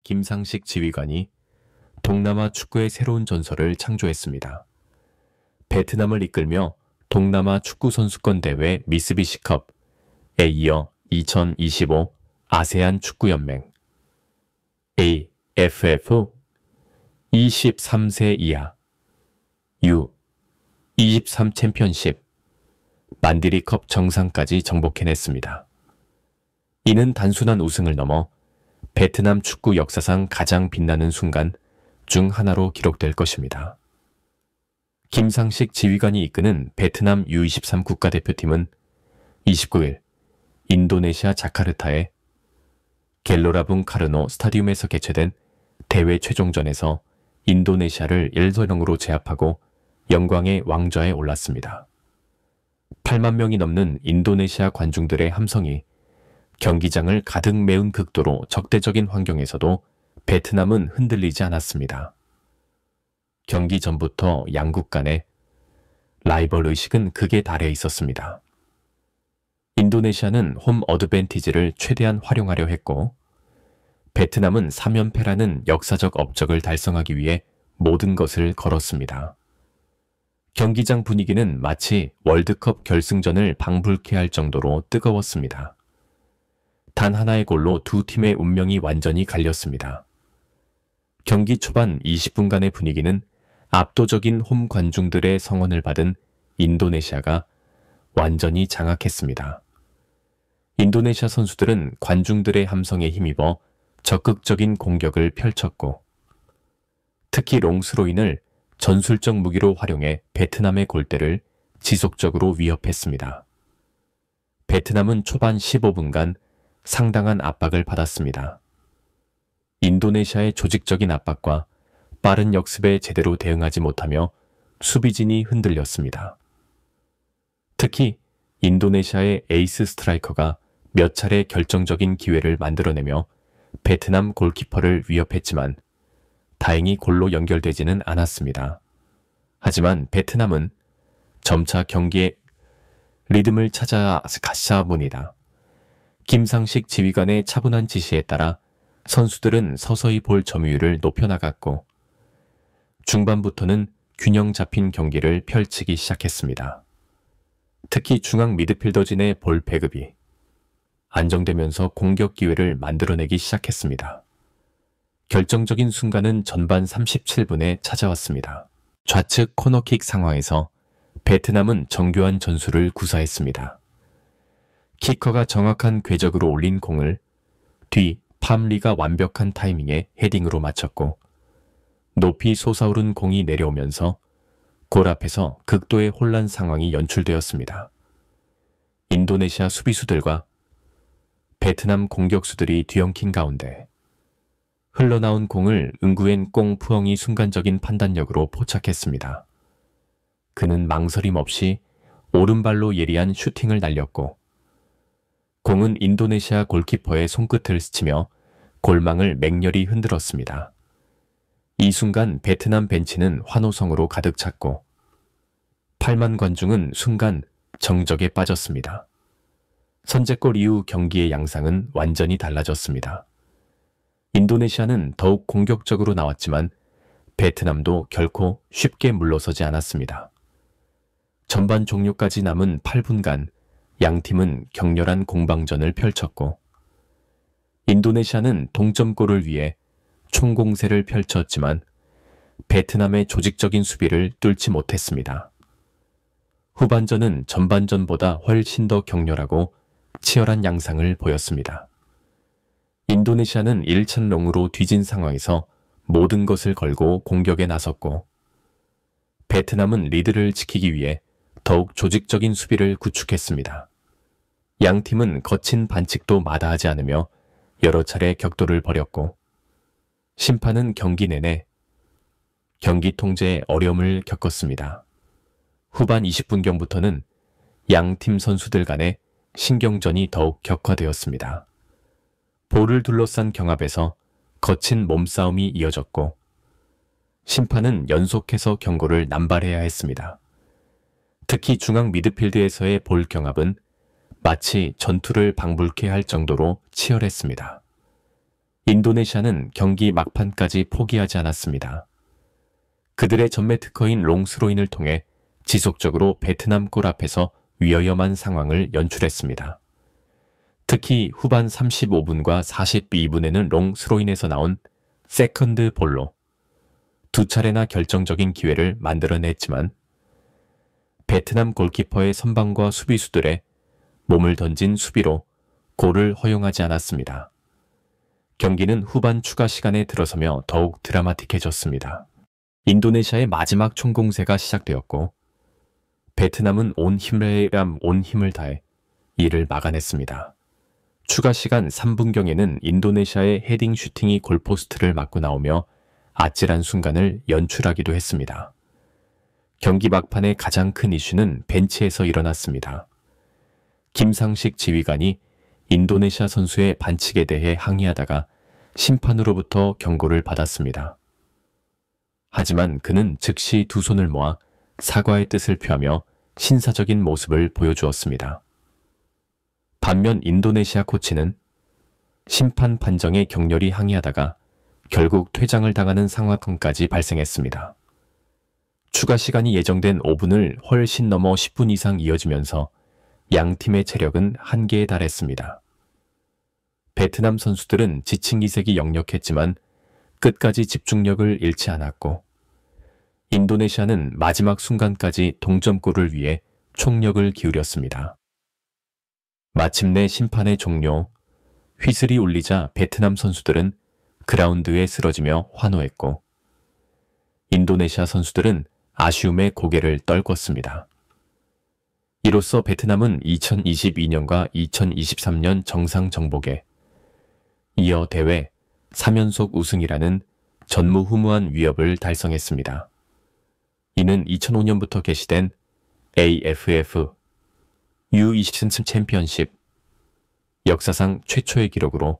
김상식 지휘관이 동남아 축구의 새로운 전설을 창조했습니다. 베트남을 이끌며 동남아 축구선수권 대회 미쓰비시컵에 이어 2025 아세안 축구연맹 AFF 23세 이하 U23 챔피언십 만디리컵 정상까지 정복해냈습니다. 이는 단순한 우승을 넘어 베트남 축구 역사상 가장 빛나는 순간 중 하나로 기록될 것입니다. 김상식 지휘관이 이끄는 베트남 U23 국가대표팀은 29일 인도네시아 자카르타의 갤로라 붕 카르노 스타디움에서 개최된 대회 최종전에서 인도네시아를 1-0으로 제압하고 영광의 왕좌에 올랐습니다. 8만 명이 넘는 인도네시아 관중들의 함성이 경기장을 가득 메운 극도로 적대적인 환경에서도 베트남은 흔들리지 않았습니다. 경기 전부터 양국 간의 라이벌 의식은 극에 달해 있었습니다. 인도네시아는 홈 어드밴티지를 최대한 활용하려 했고 베트남은 3연패라는 역사적 업적을 달성하기 위해 모든 것을 걸었습니다. 경기장 분위기는 마치 월드컵 결승전을 방불케 할 정도로 뜨거웠습니다. 단 하나의 골로 두 팀의 운명이 완전히 갈렸습니다. 경기 초반 20분간의 분위기는 압도적인 홈 관중들의 성원을 받은 인도네시아가 완전히 장악했습니다. 인도네시아 선수들은 관중들의 함성에 힘입어 적극적인 공격을 펼쳤고 특히 롱스로인을 전술적 무기로 활용해 베트남의 골대를 지속적으로 위협했습니다. 베트남은 초반 15분간 상당한 압박을 받았습니다. 인도네시아의 조직적인 압박과 빠른 역습에 제대로 대응하지 못하며 수비진이 흔들렸습니다. 특히 인도네시아의 에이스 스트라이커가 몇 차례 결정적인 기회를 만들어내며 베트남 골키퍼를 위협했지만 다행히 골로 연결되지는 않았습니다. 하지만 베트남은 점차 경기의 리듬을 찾아가시다. 김상식 지휘관의 차분한 지시에 따라 선수들은 서서히 볼 점유율을 높여나갔고 중반부터는 균형 잡힌 경기를 펼치기 시작했습니다. 특히 중앙 미드필더진의 볼 배급이 안정되면서 공격 기회를 만들어내기 시작했습니다. 결정적인 순간은 전반 37분에 찾아왔습니다. 좌측 코너킥 상황에서 베트남은 정교한 전술을 구사했습니다. 키커가 정확한 궤적으로 올린 공을 뒤 팜리가 완벽한 타이밍에 헤딩으로 맞췄고 높이 솟아오른 공이 내려오면서 골 앞에서 극도의 혼란 상황이 연출되었습니다. 인도네시아 수비수들과 베트남 공격수들이 뒤엉킨 가운데 흘러나온 공을 응구엔 꽁푸엉이 순간적인 판단력으로 포착했습니다. 그는 망설임 없이 오른발로 예리한 슈팅을 날렸고 공은 인도네시아 골키퍼의 손끝을 스치며 골망을 맹렬히 흔들었습니다. 이 순간 베트남 벤치는 환호성으로 가득 찼고 8만 관중은 순간 정적에 빠졌습니다. 선제골 이후 경기의 양상은 완전히 달라졌습니다. 인도네시아는 더욱 공격적으로 나왔지만 베트남도 결코 쉽게 물러서지 않았습니다. 전반 종료까지 남은 8분간 양팀은 격렬한 공방전을 펼쳤고 인도네시아는 동점골을 위해 총공세를 펼쳤지만 베트남의 조직적인 수비를 뚫지 못했습니다. 후반전은 전반전보다 훨씬 더 격렬하고 치열한 양상을 보였습니다. 인도네시아는 1차 롱으로 뒤진 상황에서 모든 것을 걸고 공격에 나섰고 베트남은 리드를 지키기 위해 더욱 조직적인 수비를 구축했습니다. 양 팀은 거친 반칙도 마다하지 않으며 여러 차례 격돌을 벌였고 심판은 경기 내내 경기 통제에 어려움을 겪었습니다. 후반 20분경부터는 양 팀 선수들 간의 신경전이 더욱 격화되었습니다. 볼을 둘러싼 경합에서 거친 몸싸움이 이어졌고 심판은 연속해서 경고를 남발해야 했습니다. 특히 중앙 미드필드에서의 볼 경합은 마치 전투를 방불케 할 정도로 치열했습니다. 인도네시아는 경기 막판까지 포기하지 않았습니다. 그들의 전매 특허인 롱스로인을 통해 지속적으로 베트남 골 앞에서 위험한 상황을 연출했습니다. 특히 후반 35분과 42분에는 롱스로인에서 나온 세컨드 볼로 두 차례나 결정적인 기회를 만들어냈지만 베트남 골키퍼의 선방과 수비수들의 몸을 던진 수비로 골을 허용하지 않았습니다. 경기는 후반 추가 시간에 들어서며 더욱 드라마틱해졌습니다. 인도네시아의 마지막 총공세가 시작되었고 베트남은 온 힘을 다해 이를 막아냈습니다. 추가 시간 3분경에는 인도네시아의 헤딩 슈팅이 골포스트를 맞고 나오며 아찔한 순간을 연출하기도 했습니다. 경기 막판의 가장 큰 이슈는 벤치에서 일어났습니다. 김상식 지휘관이 인도네시아 선수의 반칙에 대해 항의하다가 심판으로부터 경고를 받았습니다. 하지만 그는 즉시 두 손을 모아 사과의 뜻을 표하며 신사적인 모습을 보여주었습니다. 반면 인도네시아 코치는 심판 판정에 격렬히 항의하다가 결국 퇴장을 당하는 상황까지 발생했습니다. 추가 시간이 예정된 5분을 훨씬 넘어 10분 이상 이어지면서 양 팀의 체력은 한계에 달했습니다. 베트남 선수들은 지친 기색이 역력했지만 끝까지 집중력을 잃지 않았고 인도네시아는 마지막 순간까지 동점골을 위해 총력을 기울였습니다. 마침내 심판의 종료, 휘슬이 울리자 베트남 선수들은 그라운드에 쓰러지며 환호했고 인도네시아 선수들은 아쉬움에 고개를 떨궜습니다. 이로써 베트남은 2022년과 2023년 정상 정복에 이어 대회 3연속 우승이라는 전무후무한 위협을 달성했습니다. 이는 2005년부터 개시된 AFF U23 챔피언십 역사상 최초의 기록으로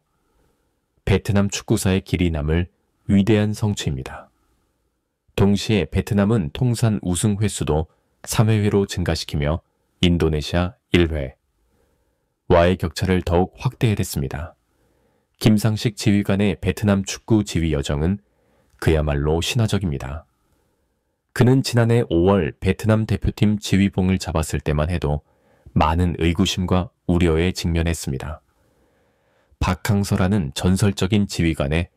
베트남 축구사의 길이 남을 위대한 성취입니다. 동시에 베트남은 통산 우승 횟수도 3회로 증가시키며 인도네시아 1회 와의 격차를 더욱 확대했습니다. 김상식 지휘관의 베트남 축구 지휘 여정은 그야말로 신화적입니다. 그는 지난해 5월 베트남 대표팀 지휘봉을 잡았을 때만 해도 많은 의구심과 우려에 직면했습니다. 박항서라는 전설적인 지휘관의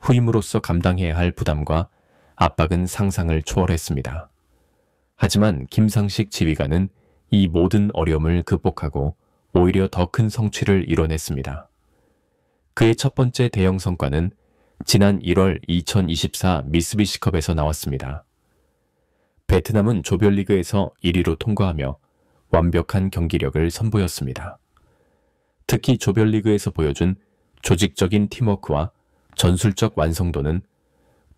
후임으로서 감당해야 할 부담과 압박은 상상을 초월했습니다. 하지만 김상식 지휘관은 이 모든 어려움을 극복하고 오히려 더 큰 성취를 이뤄냈습니다. 그의 첫 번째 대형 성과는 지난 1월 2024 미쓰비시컵에서 나왔습니다. 베트남은 조별리그에서 1위로 통과하며 완벽한 경기력을 선보였습니다. 특히 조별리그에서 보여준 조직적인 팀워크와 전술적 완성도는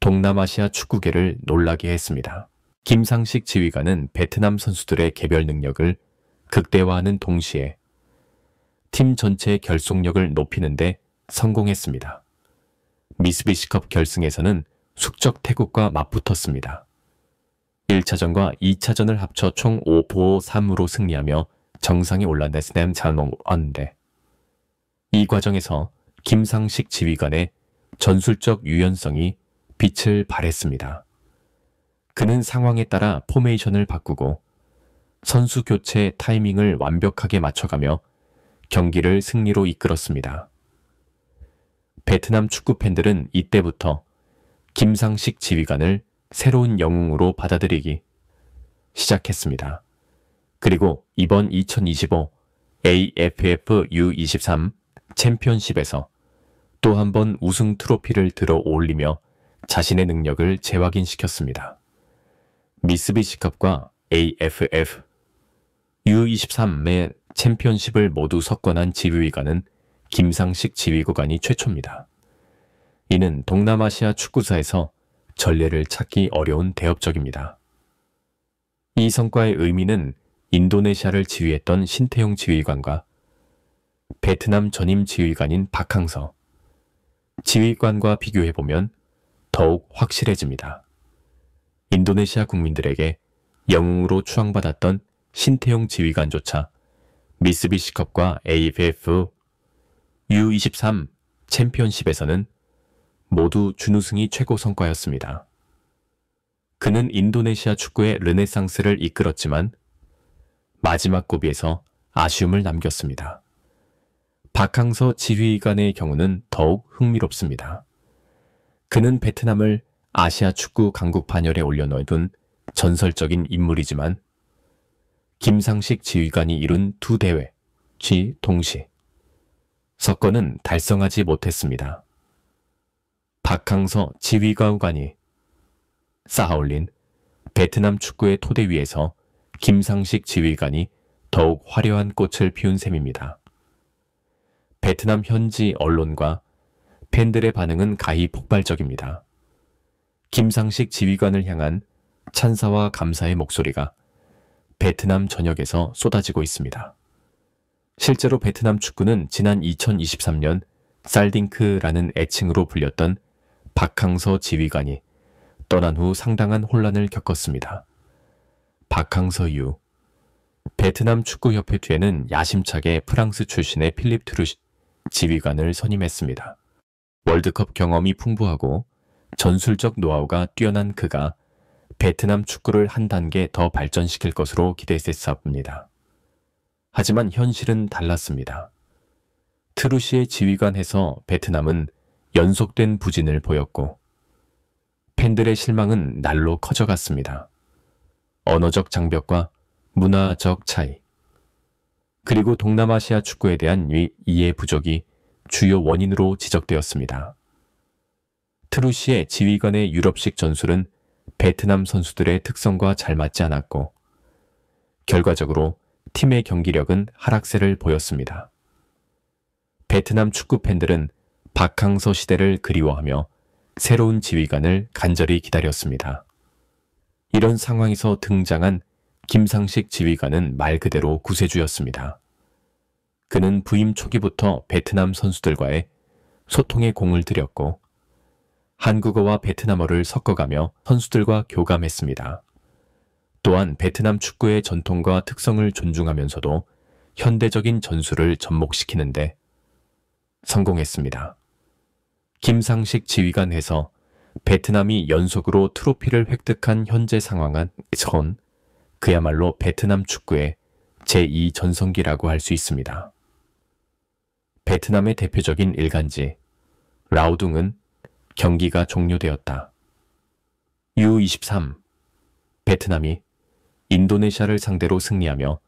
동남아시아 축구계를 놀라게 했습니다. 김상식 지휘관은 베트남 선수들의 개별 능력을 극대화하는 동시에 팀 전체의 결속력을 높이는 데 성공했습니다. 미쓰비시컵 결승에서는 숙적 태국과 맞붙었습니다. 1차전과 2차전을 합쳐 총 5-3으로 승리하며 정상에 올라냈는 장롱언데 이 과정에서 김상식 지휘관의 전술적 유연성이 빛을 발했습니다. 그는 상황에 따라 포메이션을 바꾸고 선수 교체 타이밍을 완벽하게 맞춰가며 경기를 승리로 이끌었습니다. 베트남 축구 팬들은 이때부터 김상식 지휘관을 새로운 영웅으로 받아들이기 시작했습니다. 그리고 이번 2025 AFF U23 챔피언십에서 또 한 번 우승 트로피를 들어 올리며 자신의 능력을 재확인시켰습니다. 미쓰비시컵과 AFF U23의 챔피언십을 모두 석권한 지휘관은 김상식 지휘관이 최초입니다. 이는 동남아시아 축구사에서 전례를 찾기 어려운 대업적입니다. 이 성과의 의미는 인도네시아를 지휘했던 신태용 지휘관과 베트남 전임 지휘관인 박항서 지휘관과 비교해보면 더욱 확실해집니다. 인도네시아 국민들에게 영웅으로 추앙받았던 신태용 지휘관조차 미쓰비시컵과 AFF U23 챔피언십에서는 모두 준우승이 최고 성과였습니다. 그는 인도네시아 축구의 르네상스를 이끌었지만 마지막 고비에서 아쉬움을 남겼습니다. 박항서 지휘관의 경우는 더욱 흥미롭습니다. 그는 베트남을 아시아 축구 강국 반열에 올려놓은 전설적인 인물이지만 김상식 지휘관이 이룬 두 대회, 동시 석권은 달성하지 못했습니다. 박항서 지휘관이 쌓아올린 베트남 축구의 토대 위에서 김상식 지휘관이 더욱 화려한 꽃을 피운 셈입니다. 베트남 현지 언론과 팬들의 반응은 가히 폭발적입니다. 김상식 지휘관을 향한 찬사와 감사의 목소리가 베트남 전역에서 쏟아지고 있습니다. 실제로 베트남 축구는 지난 2023년 쌀딩크라는 애칭으로 불렸던 박항서 지휘관이 떠난 후 상당한 혼란을 겪었습니다. 박항서 이후 베트남 축구협회 뒤에는 야심차게 프랑스 출신의 필립 트루시 지휘관을 선임했습니다. 월드컵 경험이 풍부하고 전술적 노하우가 뛰어난 그가 베트남 축구를 한 단계 더 발전시킬 것으로 기대했었습니다. 하지만 현실은 달랐습니다. 트루시의 지휘관에서 베트남은 연속된 부진을 보였고 팬들의 실망은 날로 커져갔습니다. 언어적 장벽과 문화적 차이, 그리고 동남아시아 축구에 대한 이해 부족이 주요 원인으로 지적되었습니다. 트루시의 지휘관의 유럽식 전술은 베트남 선수들의 특성과 잘 맞지 않았고 결과적으로 팀의 경기력은 하락세를 보였습니다. 베트남 축구 팬들은 박항서 시대를 그리워하며 새로운 지휘관을 간절히 기다렸습니다. 이런 상황에서 등장한 김상식 지휘관은 말 그대로 구세주였습니다. 그는 부임 초기부터 베트남 선수들과의 소통에 공을 들였고 한국어와 베트남어를 섞어가며 선수들과 교감했습니다. 또한 베트남 축구의 전통과 특성을 존중하면서도 현대적인 전술을 접목시키는데 성공했습니다. 김상식 지휘관에서 베트남이 연속으로 트로피를 획득한 현재 상황은 그야말로 베트남 축구의 제2전성기라고 할 수 있습니다. 베트남의 대표적인 일간지 라오둥은 경기가 종료되었다. U23 베트남이 인도네시아를 상대로 승리하며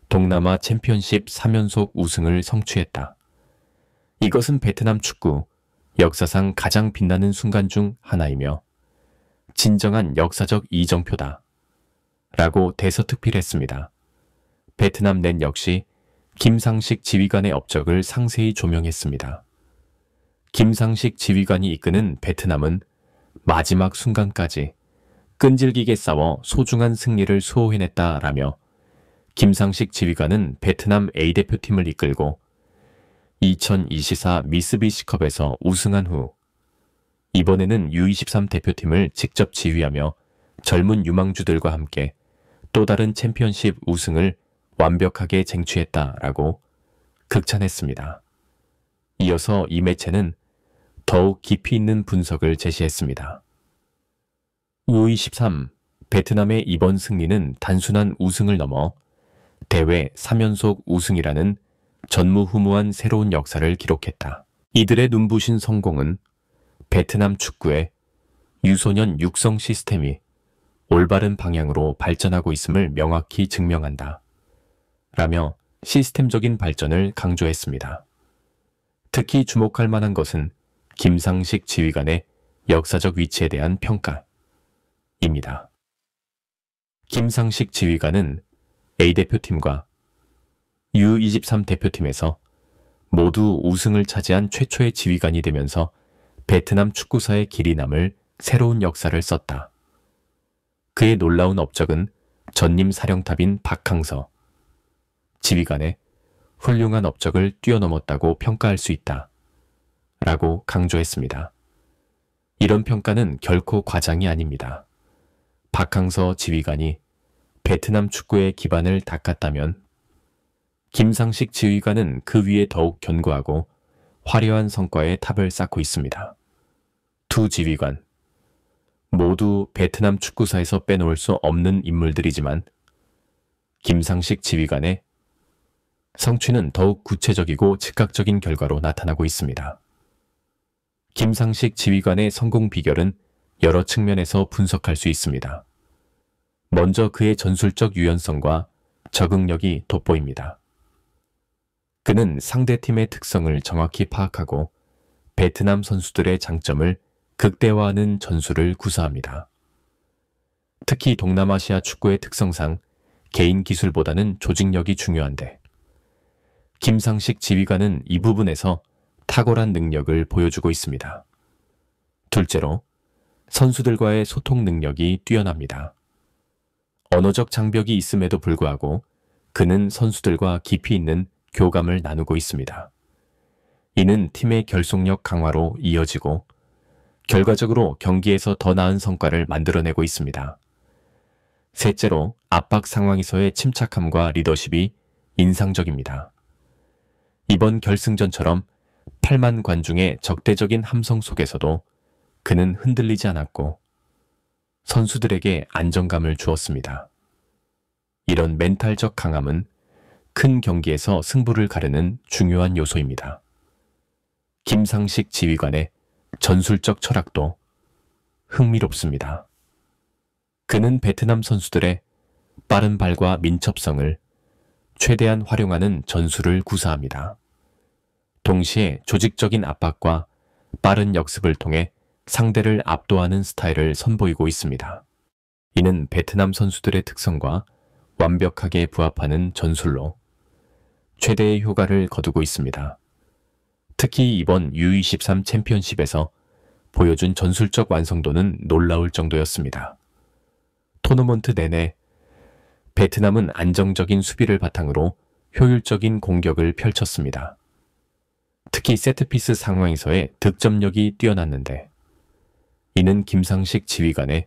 동남아 챔피언십 3연속 우승을 성취했다. 이것은 베트남 축구 역사상 가장 빛나는 순간 중 하나이며 진정한 역사적 이정표다 라고 대서특필했습니다. 베트남 넷 역시 김상식 지휘관의 업적을 상세히 조명했습니다. 김상식 지휘관이 이끄는 베트남은 마지막 순간까지 끈질기게 싸워 소중한 승리를 수호해냈다라며 김상식 지휘관은 베트남 A대표팀을 이끌고 2024 미쓰비시컵에서 우승한 후 이번에는 U23 대표팀을 직접 지휘하며 젊은 유망주들과 함께 또 다른 챔피언십 우승을 완벽하게 쟁취했다라고 극찬했습니다. 이어서 이 매체는 더욱 깊이 있는 분석을 제시했습니다. U23 베트남의 이번 승리는 단순한 우승을 넘어 대회 3연속 우승이라는 전무후무한 새로운 역사를 기록했다. 이들의 눈부신 성공은 베트남 축구의 유소년 육성 시스템이 올바른 방향으로 발전하고 있음을 명확히 증명한다. 라며 시스템적인 발전을 강조했습니다. 특히 주목할 만한 것은 김상식 지휘관의 역사적 위치에 대한 평가입니다. 김상식 지휘관은 A대표팀과 U23 대표팀에서 모두 우승을 차지한 최초의 지휘관이 되면서 베트남 축구사의 길이 남을 새로운 역사를 썼다. 그의 놀라운 업적은 전임 사령탑인 박항서 지휘관의 훌륭한 업적을 뛰어넘었다고 평가할 수 있다. 라고 강조했습니다. 이런 평가는 결코 과장이 아닙니다. 박항서 지휘관이 베트남 축구의 기반을 닦았다면 김상식 지휘관은 그 위에 더욱 견고하고 화려한 성과에 탑을 쌓고 있습니다. 두 지휘관, 모두 베트남 축구사에서 빼놓을 수 없는 인물들이지만 김상식 지휘관의 성취는 더욱 구체적이고 즉각적인 결과로 나타나고 있습니다. 김상식 지휘관의 성공 비결은 여러 측면에서 분석할 수 있습니다. 먼저 그의 전술적 유연성과 적응력이 돋보입니다. 그는 상대팀의 특성을 정확히 파악하고 베트남 선수들의 장점을 극대화하는 전술을 구사합니다. 특히 동남아시아 축구의 특성상 개인 기술보다는 조직력이 중요한데 김상식 지휘관은 이 부분에서 탁월한 능력을 보여주고 있습니다. 둘째로 선수들과의 소통 능력이 뛰어납니다. 언어적 장벽이 있음에도 불구하고 그는 선수들과 깊이 있는 교감을 나누고 있습니다. 이는 팀의 결속력 강화로 이어지고 결과적으로 경기에서 더 나은 성과를 만들어내고 있습니다. 셋째로 압박 상황에서의 침착함과 리더십이 인상적입니다. 이번 결승전처럼 8만 관중의 적대적인 함성 속에서도 그는 흔들리지 않았고 선수들에게 안정감을 주었습니다. 이런 멘탈적 강함은 큰 경기에서 승부를 가르는 중요한 요소입니다. 김상식 지휘관의 전술적 철학도 흥미롭습니다. 그는 베트남 선수들의 빠른 발과 민첩성을 최대한 활용하는 전술을 구사합니다. 동시에 조직적인 압박과 빠른 역습을 통해 상대를 압도하는 스타일을 선보이고 있습니다. 이는 베트남 선수들의 특성과 완벽하게 부합하는 전술로 최대의 효과를 거두고 있습니다. 특히 이번 U23 챔피언십에서 보여준 전술적 완성도는 놀라울 정도였습니다. 토너먼트 내내 베트남은 안정적인 수비를 바탕으로 효율적인 공격을 펼쳤습니다. 특히 세트피스 상황에서의 득점력이 뛰어났는데 이는 김상식 지휘관의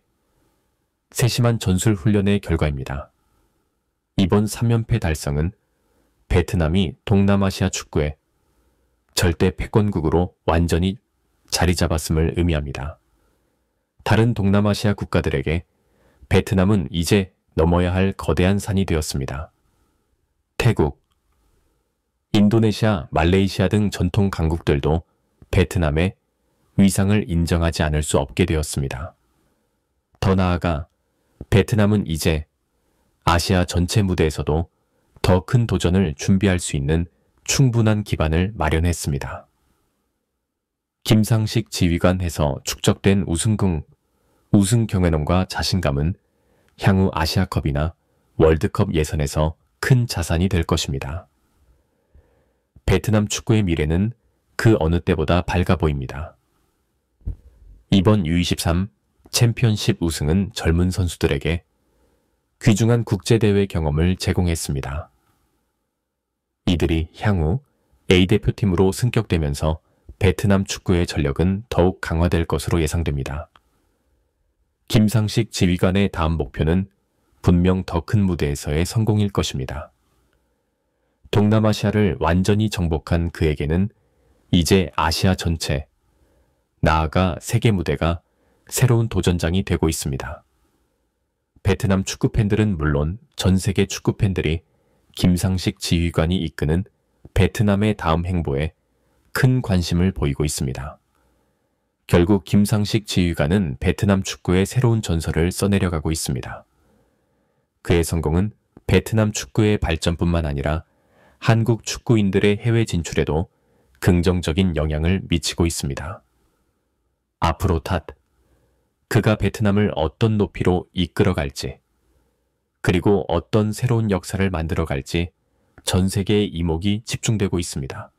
세심한 전술 훈련의 결과입니다. 이번 3연패 달성은 베트남이 동남아시아 축구에 절대 패권국으로 완전히 자리 잡았음을 의미합니다. 다른 동남아시아 국가들에게 베트남은 이제 넘어야 할 거대한 산이 되었습니다. 태국, 인도네시아, 말레이시아 등 전통 강국들도 베트남의 위상을 인정하지 않을 수 없게 되었습니다. 더 나아가 베트남은 이제 아시아 전체 무대에서도 더 큰 도전을 준비할 수 있는 충분한 기반을 마련했습니다. 김상식 지휘관에서 축적된 우승 경험과 자신감은 향후 아시아컵이나 월드컵 예선에서 큰 자산이 될 것입니다. 베트남 축구의 미래는 그 어느 때보다 밝아 보입니다. 이번 U23 챔피언십 우승은 젊은 선수들에게 귀중한 국제대회 경험을 제공했습니다. 이들이 향후 A대표팀으로 승격되면서 베트남 축구의 전력은 더욱 강화될 것으로 예상됩니다. 김상식 지휘관의 다음 목표는 분명 더 큰 무대에서의 성공일 것입니다. 동남아시아를 완전히 정복한 그에게는 이제 아시아 전체, 나아가 세계 무대가 새로운 도전장이 되고 있습니다. 베트남 축구팬들은 물론 전 세계 축구팬들이 김상식 지휘관이 이끄는 베트남의 다음 행보에 큰 관심을 보이고 있습니다. 결국 김상식 지휘관은 베트남 축구의 새로운 전설을 써내려가고 있습니다. 그의 성공은 베트남 축구의 발전뿐만 아니라 한국 축구인들의 해외 진출에도 긍정적인 영향을 미치고 있습니다. 앞으로 그가 베트남을 어떤 높이로 이끌어갈지, 그리고 어떤 새로운 역사를 만들어갈지 전 세계의 이목이 집중되고 있습니다.